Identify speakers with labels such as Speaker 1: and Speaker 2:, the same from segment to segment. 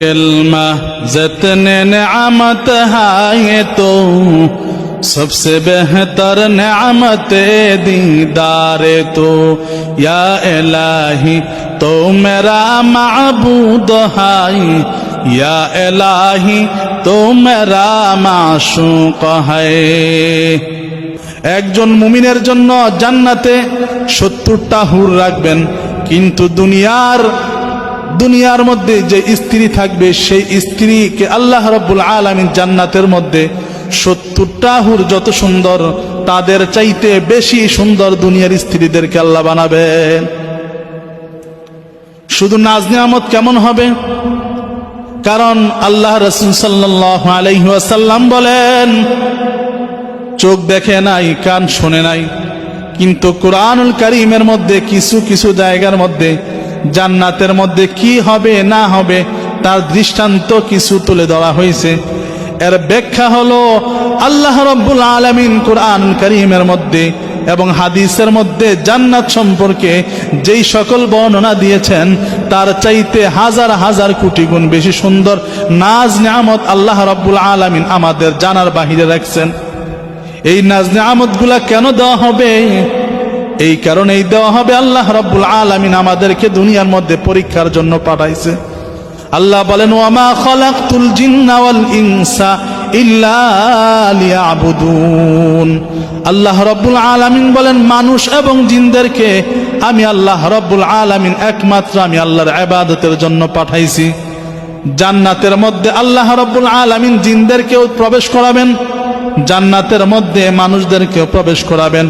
Speaker 1: कलमा जितने नेअमत है ये तो सबसे बेहतर नेअमत दीदार तो या इलाही तो मेरा माबूद है या इलाही तो मेरा माशूक है। একজন মুমিনের জন্য জান্নাতে 70টা হুর রাখবেন, কিন্তু দুনিয়ার মধ্যে যে স্ত্রী থাকবে সেই স্ত্রীকে আল্লাহ রাব্বুল আলামিন জান্নাতের মধ্যে 70টা হুর যত সুন্দর তাদের চাইতে বেশি সুন্দর দুনিয়ার স্ত্রীদেরকে আল্লাহ বানাবেন। শুধু নাজ নিয়ামত কেমন হবে? কারণ আল্লাহ রাসূল সাল্লাল্লাহু আলাইহি ওয়াসাল্লাম বলেন, চোখ দেখে নাই, কান শোনে নাই, কিন্তু কুরআনুল কারীমের মধ্যে কিছু কিছু জায়গার মধ্যে জান্নাতের মধ্যে কি হবে না হবে তার দৃষ্টান্ত কিছু তুলে ধরা হয়েছে। এর ব্যাখ্যা হলো আল্লাহ রাব্বুল আলামিন কুরআনুল কারীমের মধ্যে এবং হাদিসের মধ্যে জান্নাত সম্পর্কে যেই সকল বর্ণনা দিয়েছেন তার চাইতে হাজার হাজার কোটি গুণ বেশি সুন্দর নাজ নিয়ামত আল্লাহ রাব্বুল আলামিন আমাদের জানার বাহিরে রাখছেন। এই নাজ নিয়ামতগুলা কেন দেওয়া হবে? এই কারণেই দেওয়া হবে, আল্লাহ রাব্বুল আলামিন আমাদেরকে দুনিয়ার মধ্যে পরীক্ষার জন্য পাঠাইছে। আল্লাহ বলেন, ওয়ামা খালাকতুল জিন্না ওয়াল ইনসা ইল্লা লিয়াবুদুন। আল্লাহ রাব্বুল আলামিন বলেন, মানুষ এবং জিনদেরকে আমি আল্লাহ রাব্বুল আলামিন একমাত্র আমি আল্লাহর ইবাদতের জন্য পাঠাইছি। জান্নাতের মধ্যে আল্লাহ রাব্বুল আলামিন জিনদেরকেও প্রবেশ করাবেন, জান্নাতের মধ্যে মানুষদেরকেও প্রবেশ করাবেন।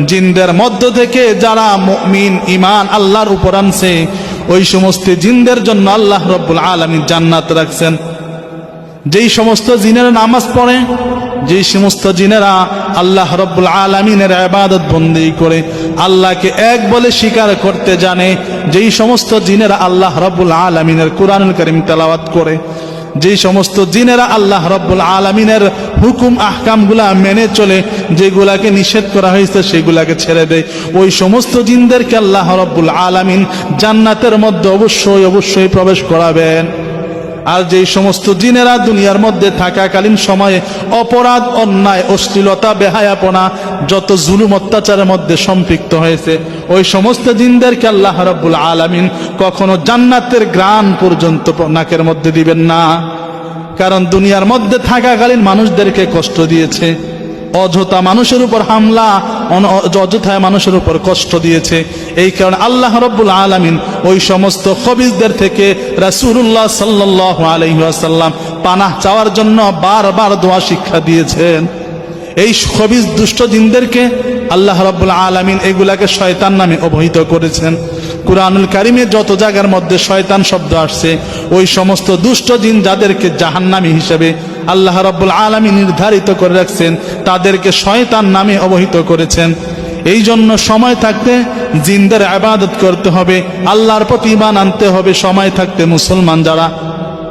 Speaker 1: জিনদের মধ্য থেকে যারা মুমিন ঈমান আল্লাহর উপর আনছে ওই সমস্ত জিনদের জন্য আল্লাহ রাব্বুল আলামিন জান্নাত রাখছেন। যেই সমস্ত জিনেরা নামাজ পড়ে, যেই সমস্ত জিনেরা আল্লাহ রাব্বুল আলামিনের ইবাদত বন্দেগী করে আল্লাহকে এক বলে স্বীকার করতে জানে, যেই সমস্ত জিনেরা আল্লাহ রাব্বুল আলামিনের কুরআনুল কারীম তেলাওয়াত করে, যেই সমস্ত জিনেরা আল্লাহ রাব্বুল আলামিনের হুকুম আহকামগুলা মেনে চলে, যেগুলাকে নিষেধ করা হয়েছে সেগুলাকে ছেড়ে দেয়, ওই সমস্ত জিনদেরকে আল্লাহ রাব্বুল আলামিন জান্নাতের মধ্যে অবশ্যই অবশ্যই প্রবেশ করাবেন। আর যেই সমস্ত জিনেরা দুনিয়ার মধ্যে থাকাকালীন সময়ে অপরাধ, অন্যায়, অশ্লীলতা, বেহায়াপনা, যত জুলুম অত্যাচারের মধ্যে সম্পৃক্ত হয়েছে ওই সমস্ত জিনদেরকে আল্লাহ রাব্বুল আলামিন কখনো জান্নাতের গ্রাণ পর্যন্ত নাকের মধ্যে দিবেন না। কারণ দুনিয়ার মধ্যে থাকাকালীন মানুষদেরকে কষ্ট দিয়েছে, অযথা মানুষের উপর হামলা, অযথায় মানুষের উপর কষ্ট দিয়েছে। এই কারণে আল্লাহ রাব্বুল আলামিন ওই সমস্ত খবিসদের থেকে রাসূলুল্লাহ সাল্লাল্লাহু আলাইহি ওয়াসাল্লাম পানাহ চাওয়ার জন্য বারবার দোয়া শিক্ষা দিয়েছেন। এই খবিস দুষ্ট জিনদেরকে আল্লাহ রাব্বুল আলামিন এগুলাকে শয়তান নামে অভিহিত করেছেন। কুরআনুল কারীমে যত জায়গার মধ্যে শয়তান শব্দ আসছে ওই সমস্ত দুষ্ট জিন যাদেরকে জাহান্নামী হিসেবে আল্লাহ রাব্বুল আলামিন নির্ধারিত করে রাখছেন তাদেরকে শয়তান নামে অভিহিত করেছেন। এই জন্য সময় থাকতে জিনদের ইবাদত করতে হবে, আল্লাহর প্রতি ঈমান আনতে হবে। সময় থাকতে মুসলমান যারা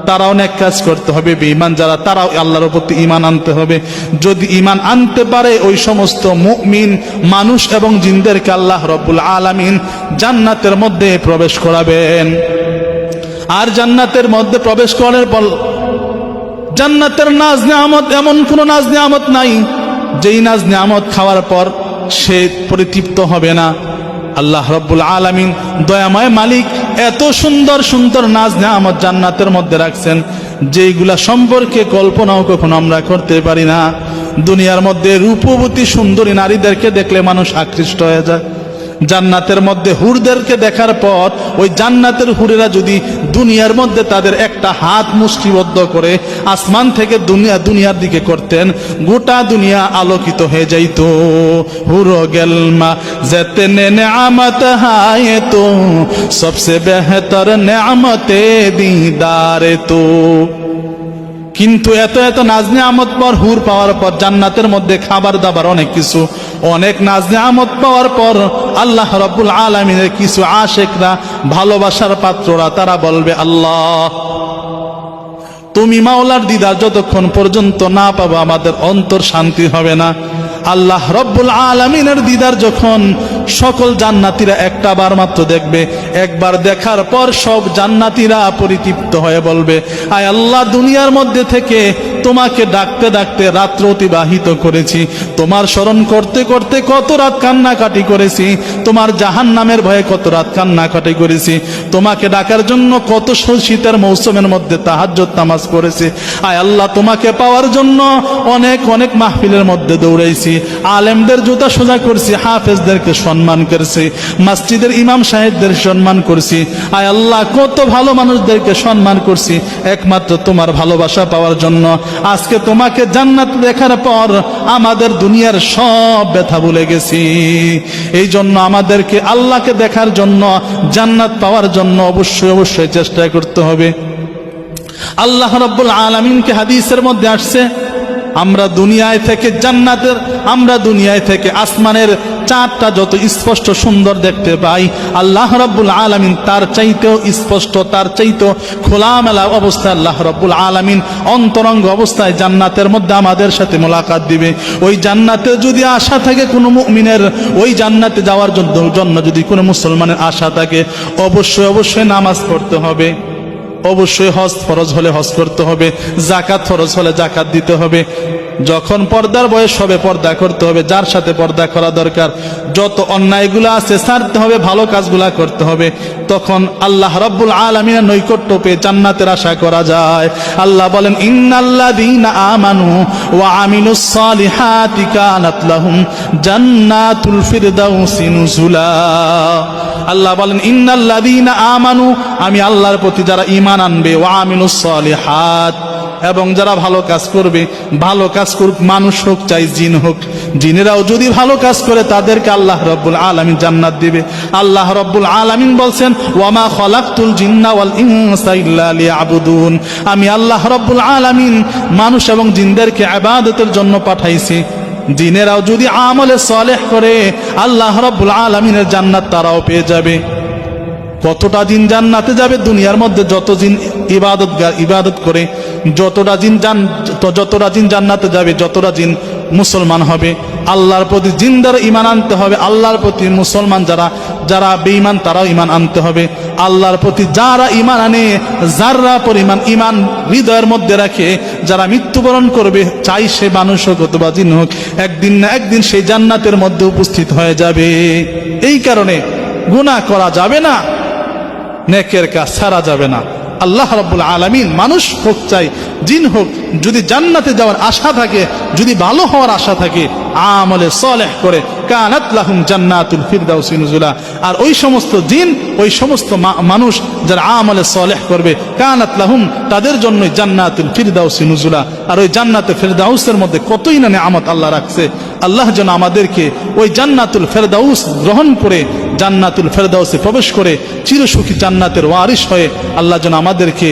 Speaker 1: তারা অনেক কাজ করতে হবে, বেঈমান যারা তারাও আল্লাহর প্রতি ঈমান আনতে হবে। যদি ঈমান আনতে পারে ওই সমস্ত মুমিন মানুষ এবং জিনদেরকে আল্লাহ রাব্বুল আলামিন জান্নাতের মধ্যে প্রবেশ করাবেন। আর জান্নাতের মধ্যে প্রবেশ করার পর জান্নাতের নাজ নিয়ামত, এমন কোন নাজ নিয়ামত নাই যেই নাজ নিয়ামত খাওয়ার পর সে পরিতৃপ্ত হবে না। আল্লাহ রাব্বুল আলামিন দয়াময় মালিক এত সুন্দর সুন্দর নাজ নিয়ামত জান্নাতের মধ্যে রাখছেন যেইগুলা সম্পর্কে কল্পনাও কখনো আমরা করতে পারি না। দুনিয়ার মধ্যে রূপবতী সুন্দরী নারীদেরকে দেখলে মানুষ আকৃষ্ট হয়ে যায়। জান্নাতের মধ্যে হুরদেরকে দেখার পর ওই জান্নাতের হুরেরা যদি দুনিয়ার মধ্যে তাদের একটা হাত মুষ্টিবদ্ধ করে আসমান থেকে দুনিয়ার দিকে করতেন, গোটা দুনিয়া আলোকিত হয়ে যাইত। হুরো গেলমা যেতনে নেয়ামত হায় তো সবসে বেহতর নেয়ামতে দিদারে তো। কিন্তু এত এত নাজ নিয়ামত পর হুর পাওয়ার পর জান্নাতের মধ্যে খাবার দাবার অনেক কিছু, অনেক নাজ নিয়ামত পাওয়ার পর আল্লাহ রাব্বুল আলামিনের কিছু আশিকরা, ভালোবাসার পাত্ররা তারা বলবে, আল্লাহ তুমি মাওলার দিদার যতক্ষণ পর্যন্ত না পাবো আমাদের অন্তর শান্তি হবে না। আল্লাহ রব্বুল আলামিনের দিদার যখন সকল জান্নাতীরা একটা বার মাত্র দেখবে, একবার দেখার পর সব জান্নাতীরা পরিতৃপ্ত হয়ে বলবে, আয় আল্লাহ, দুনিয়ার মধ্যে থেকে তোমাকে ডাকতে ডাকতে রাত্র অতিবাহিত করেছি, তোমার স্মরণ করতে করতে কত রাত কান্নাকাটি করেছি, তোমার জাহান্নামের ভয়ে কত রাত কান্নাকাটি করেছি, তোমাকে ডাকার জন্য কত শীতের মৌসুমের মধ্যে তাহাজ্জুদ নামাজ পড়েছি, আয় আল্লাহ, তোমাকে পাওয়ার জন্য অনেক অনেক মাহফিলের মধ্যে দৌড়াইছি, আলেমদের জুতা সোজা করছি, হাফেজদেরকে সম্মান করছি, মসজিদের ইমাম সাহেবদের সম্মান করছি, আয় আল্লাহ, কত ভালো মানুষদেরকে সম্মান করছি একমাত্র তোমার ভালোবাসা পাওয়ার জন্য। আজকে তোমাকে জান্নাত দেখার পর আমাদের দুনিয়ার সব ব্যথা ভুলে গেছি। এই জন্য আমাদেরকে আল্লাহকে দেখার জন্য, জান্নাত পাওয়ার জন্য অবশ্যই অবশ্যই চেষ্টা করতে হবে। আল্লাহ রাব্বুল আলামিনকে হাদিসের মধ্যে আসছে, আমরা দুনিয়ায় থেকে জান্নাতের, আমরা দুনিয়ায় থেকে আসমানের চাঁদটা যত স্পষ্ট সুন্দর দেখতে পাই, আল্লাহ রাব্বুল আলামিন তার চাইতেও স্পষ্ট, তার চাইতেও খোলামেলা অবস্থায় আল্লাহ রাব্বুল আলামিন অন্তরঙ্গ অবস্থায় জান্নাতের মধ্যে আমাদের সাথে মোলাকাত দিবে। ওই জান্নাতে যদি আশা থাকে কোনো মুমিনের, ওই জান্নাতে যাওয়ার জন্য যদি কোনো মুসলমানের আশা থাকে, অবশ্যই অবশ্যই নামাজ পড়তে হবে, অবশ্যই হজ ফরজ হলে হজ করতে হবে, যাকাত ফরজ হলে যাকাত দিতে হবে, যখন পর্দার বয়স হবে পর্দা করতে হবে, যার সাথে পর্দা করা দরকার, যত অন্যায়গুলো আছে ছাড়তে হবে, ভালো কাজগুলা করতে হবে, তখন আল্লাহ রাব্বুল আলামিনের নৈকট্য পেয়ে জান্নাতের আশা করা যায়। আল্লাহ বলেন, ইন্নাল্লাযীনা আমানু ওয়া আমিলুস সালিহাতি কানাত লাহুম জান্নাতুল ফিরদাউসি নুজুলা। আল্লাহ বলেন, ইন্নাল্লাযীনা আমানু, আমি আল্লাহর প্রতি যারা ঈমান আনবে, ওয়া আমিলুস সালিহাত, এবং যারা ভালো কাজ করবে, ভালো কাজ করুক, মানুষ হোক চাই জিন হোক, জিনেরাও যদি ভালো কাজ করে তাদেরকে আল্লাহ রাব্বুল আলামিন জান্নাত দিবে। আল্লাহ রাব্বুল আলামিন বলছেন, ওয়ামা খালাকতুল জিন্না ওয়াল ইনসা ইল্লা লিয়াবুদুন, আমি আল্লাহ রাব্বুল আলামিন মানুষ এবং জিনদেরকে ইবাদতের জন্য পাঠাইছি। জিনেরাও যদি আমলে সালেহ করে আল্লাহ রাব্বুল আলামিনের জান্নাত তারাও পেয়ে যাবে। কতটা জিন জান্নাতে যাবে? দুনিয়ার মধ্যে যত জিন ইবাদত করে, যতটা জিন জান্নাতে যাবে, যতটা জিন মুসলমান হবে, আল্লাহর প্রতি জিনদের ঈমান আনতে হবে, আল্লাহর প্রতি মুসলমান যারা বেঈমান তারাও ঈমান আনতে হবে। আল্লাহর প্রতি যারা ঈমান আনে, যারা পরিমাণ ঈমান হৃদয়ের মধ্যে রাখে, যারা মৃত্যুবরণ করবে, চাই সে মানুষ হোক অথবা জিন হোক, একদিন না একদিন সেই জান্নাতের মধ্যে উপস্থিত হয়ে যাবে। এই কারণে গুনাহ করা যাবে না, নেকের কাজ ছাড়া যাবে না। আল্লাহ রাব্বুল আলামিন মানুষ হোক চাই জিন হোক, যদি জান্নাতে যাওয়ার আশা থাকে, যদি ভালো হওয়ার আশা থাকে, আমলে সালেহ করে, কানাত লাহুম জান্নাতুল ফিরদাউসি নুজুলা। আর ওই সমস্ত জিন, ওই সমস্ত মানুষ যারা আমলে সালেহ করবে, কানাত লাহুম, তাদের জন্যই জান্নাতুল ফিরদাউসি নুজুলা। আর ওই জান্নাতুল ফিরদাউসের মধ্যে কতই না নিয়ামত আল্লাহ রাখছে। আল্লাহ যেন আমাদেরকে ওই জান্নাতুল ফিরদাউস গ্রহণ করে, জান্নাতুল ফিরদাউসে প্রবেশ করে চিরসুখী জান্নাতের ওয়ারিশ হয়ে আল্লাহ যেন আমাদেরকে